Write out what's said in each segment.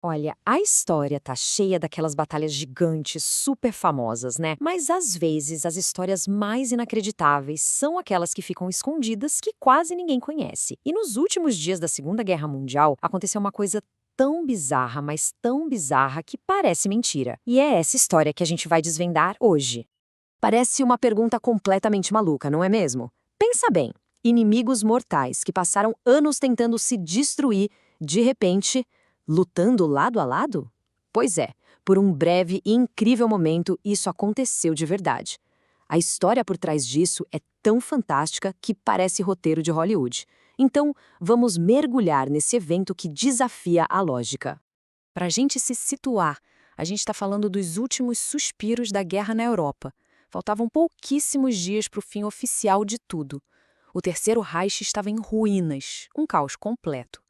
Olha, a história tá cheia daquelas batalhas gigantes, super famosas, né? Mas às vezes as histórias mais inacreditáveis são aquelas que ficam escondidas que quase ninguém conhece. E nos últimos dias da Segunda Guerra Mundial, aconteceu uma coisa tão bizarra, mas tão bizarra que parece mentira. E é essa história que a gente vai desvendar hoje. Parece uma pergunta completamente maluca, não é mesmo? Pensa bem, inimigos mortais que passaram anos tentando se destruir, de repente, lutando lado a lado? Pois é, por um breve e incrível momento isso aconteceu de verdade. A história por trás disso é tão fantástica que parece roteiro de Hollywood. Então, vamos mergulhar nesse evento que desafia a lógica. Para a gente se situar, a gente está falando dos últimos suspiros da guerra na Europa. Faltavam pouquíssimos dias para o fim oficial de tudo. O Terceiro Reich estava em ruínas, um caos completo.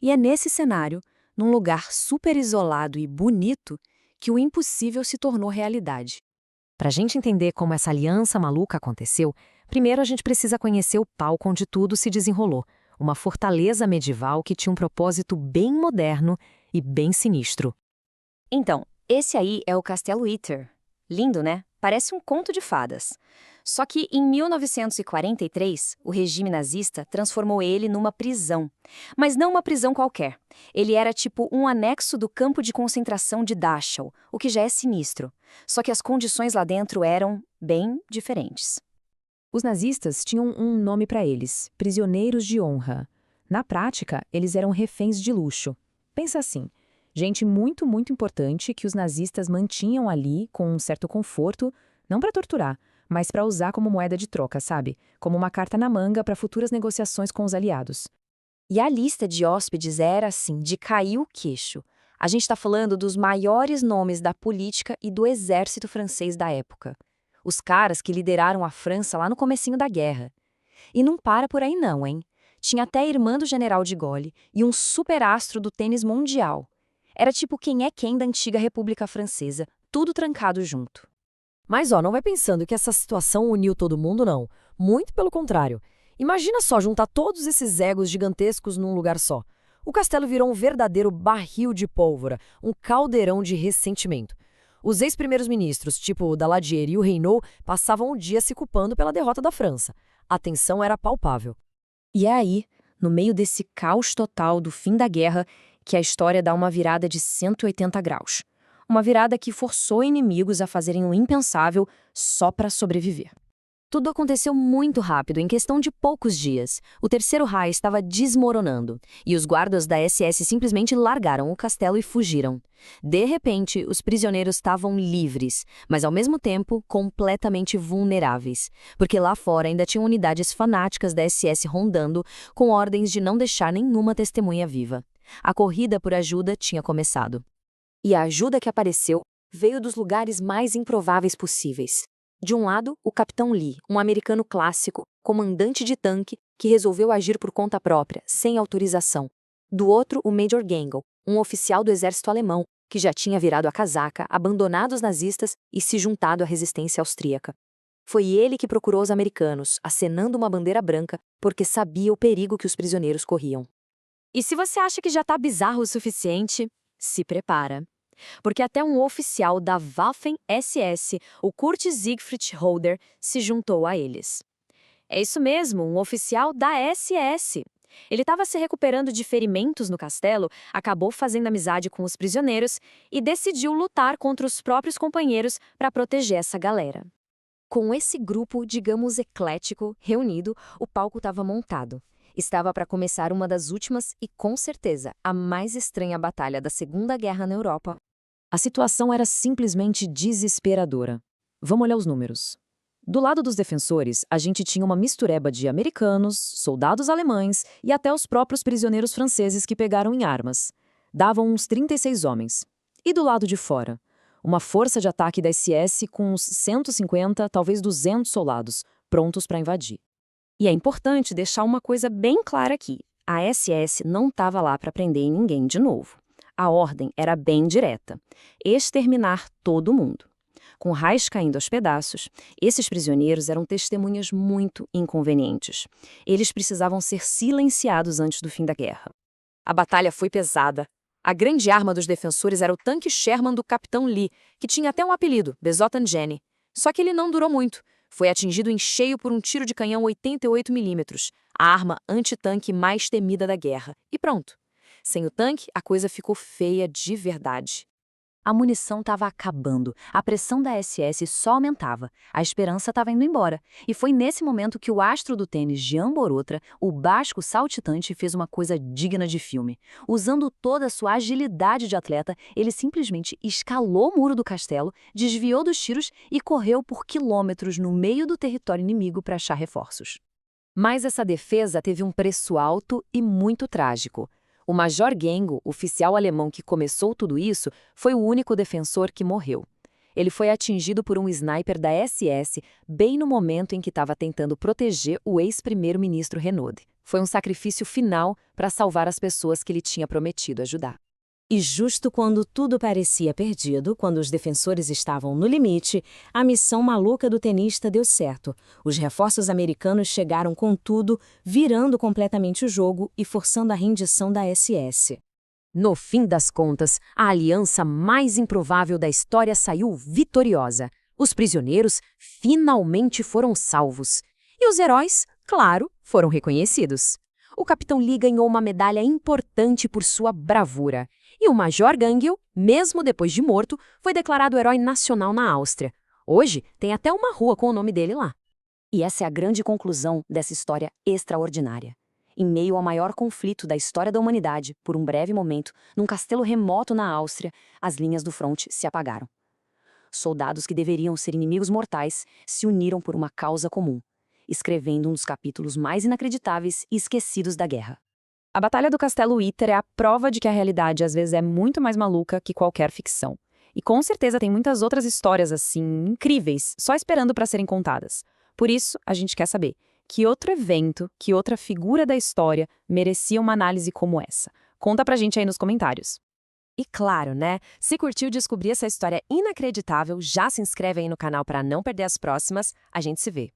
E é nesse cenário, num lugar super isolado e bonito, que o impossível se tornou realidade. Para a gente entender como essa aliança maluca aconteceu, primeiro a gente precisa conhecer o palco onde tudo se desenrolou, uma fortaleza medieval que tinha um propósito bem moderno e bem sinistro. Então, esse aí é o Castelo Uther. Lindo, né? Parece um conto de fadas. Só que em 1943, o regime nazista transformou ele numa prisão. Mas não uma prisão qualquer. Ele era tipo um anexo do campo de concentração de Dachau, o que já é sinistro. Só que as condições lá dentro eram bem diferentes. Os nazistas tinham um nome para eles, prisioneiros de honra. Na prática, eles eram reféns de luxo. Pensa assim, gente muito importante que os nazistas mantinham ali com um certo conforto, não para torturar, mas para usar como moeda de troca, sabe? Como uma carta na manga para futuras negociações com os aliados. E a lista de hóspedes era, assim, de cair o queixo. A gente está falando dos maiores nomes da política e do exército francês da época. Os caras que lideraram a França lá no comecinho da guerra. E não para por aí não, hein? Tinha até a irmã do general de Gaulle e um superastro do tênis mundial. Era tipo quem é quem da antiga República Francesa, tudo trancado junto. Mas não vai pensando que essa situação uniu todo mundo, não. Muito pelo contrário. Imagina só juntar todos esses egos gigantescos num lugar só. O castelo virou um verdadeiro barril de pólvora, um caldeirão de ressentimento. Os ex-primeiros ministros, tipo o Daladier e o Reynaud, passavam o dia se culpando pela derrota da França. A tensão era palpável. E é aí, no meio desse caos total do fim da guerra, que a história dá uma virada de 180 graus. Uma virada que forçou inimigos a fazerem o impensável só para sobreviver. Tudo aconteceu muito rápido, em questão de poucos dias. O Terceiro Reich estava desmoronando, e os guardas da SS simplesmente largaram o castelo e fugiram. De repente, os prisioneiros estavam livres, mas ao mesmo tempo completamente vulneráveis, porque lá fora ainda tinham unidades fanáticas da SS rondando, com ordens de não deixar nenhuma testemunha viva. A corrida por ajuda tinha começado. E a ajuda que apareceu veio dos lugares mais improváveis possíveis. De um lado, o Capitão Lee, um americano clássico, comandante de tanque, que resolveu agir por conta própria, sem autorização. Do outro, o Major Gengel, um oficial do exército alemão, que já tinha virado a casaca, abandonado os nazistas e se juntado à resistência austríaca. Foi ele que procurou os americanos, acenando uma bandeira branca, porque sabia o perigo que os prisioneiros corriam. E se você acha que já tá bizarro o suficiente, se prepara. Porque até um oficial da Waffen-SS, o Kurt Siegfried Holder, se juntou a eles. É isso mesmo, um oficial da SS. Ele estava se recuperando de ferimentos no castelo, acabou fazendo amizade com os prisioneiros e decidiu lutar contra os próprios companheiros para proteger essa galera. Com esse grupo, digamos, eclético, reunido, o palco estava montado. Estava para começar uma das últimas e, com certeza, a mais estranha batalha da Segunda Guerra na Europa. A situação era simplesmente desesperadora. Vamos olhar os números. Do lado dos defensores, a gente tinha uma mistureba de americanos, soldados alemães e até os próprios prisioneiros franceses que pegaram em armas. Davam uns 36 homens. E do lado de fora? Uma força de ataque da SS com uns 150, talvez 200 soldados, prontos para invadir. E é importante deixar uma coisa bem clara aqui. A SS não estava lá para prender ninguém de novo. A ordem era bem direta: exterminar todo mundo. Com o Reich caindo aos pedaços, esses prisioneiros eram testemunhas muito inconvenientes. Eles precisavam ser silenciados antes do fim da guerra. A batalha foi pesada. A grande arma dos defensores era o tanque Sherman do Capitão Lee, que tinha até um apelido, Bezotan Jenny. Só que ele não durou muito. Foi atingido em cheio por um tiro de canhão 88mm, a arma antitanque mais temida da guerra. E pronto. Sem o tanque, a coisa ficou feia de verdade. A munição estava acabando, a pressão da SS só aumentava, a esperança estava indo embora. E foi nesse momento que o astro do tênis Jean Borotra, o basco saltitante, fez uma coisa digna de filme. Usando toda a sua agilidade de atleta, ele simplesmente escalou o muro do castelo, desviou dos tiros e correu por quilômetros no meio do território inimigo para achar reforços. Mas essa defesa teve um preço alto e muito trágico. O Major Gengo, oficial alemão que começou tudo isso, foi o único defensor que morreu. Ele foi atingido por um sniper da SS bem no momento em que estava tentando proteger o ex-primeiro-ministro Renaud. Foi um sacrifício final para salvar as pessoas que ele tinha prometido ajudar. E justo quando tudo parecia perdido, quando os defensores estavam no limite, a missão maluca do tenista deu certo. Os reforços americanos chegaram com tudo, virando completamente o jogo e forçando a rendição da SS. No fim das contas, a aliança mais improvável da história saiu vitoriosa. Os prisioneiros finalmente foram salvos. E os heróis, claro, foram reconhecidos. O Capitão Lee ganhou uma medalha importante por sua bravura. E o Major Gangel, mesmo depois de morto, foi declarado herói nacional na Áustria. Hoje, tem até uma rua com o nome dele lá. E essa é a grande conclusão dessa história extraordinária. Em meio ao maior conflito da história da humanidade, por um breve momento, num castelo remoto na Áustria, as linhas do fronte se apagaram. Soldados que deveriam ser inimigos mortais se uniram por uma causa comum, escrevendo um dos capítulos mais inacreditáveis e esquecidos da guerra. A Batalha do Castelo Uiter é a prova de que a realidade às vezes é muito mais maluca que qualquer ficção. E com certeza tem muitas outras histórias assim, incríveis, só esperando para serem contadas. Por isso, a gente quer saber, que outro evento, que outra figura da história merecia uma análise como essa? Conta pra gente aí nos comentários. E claro, né? Se curtiu descobrir essa história inacreditável, já se inscreve aí no canal para não perder as próximas. A gente se vê.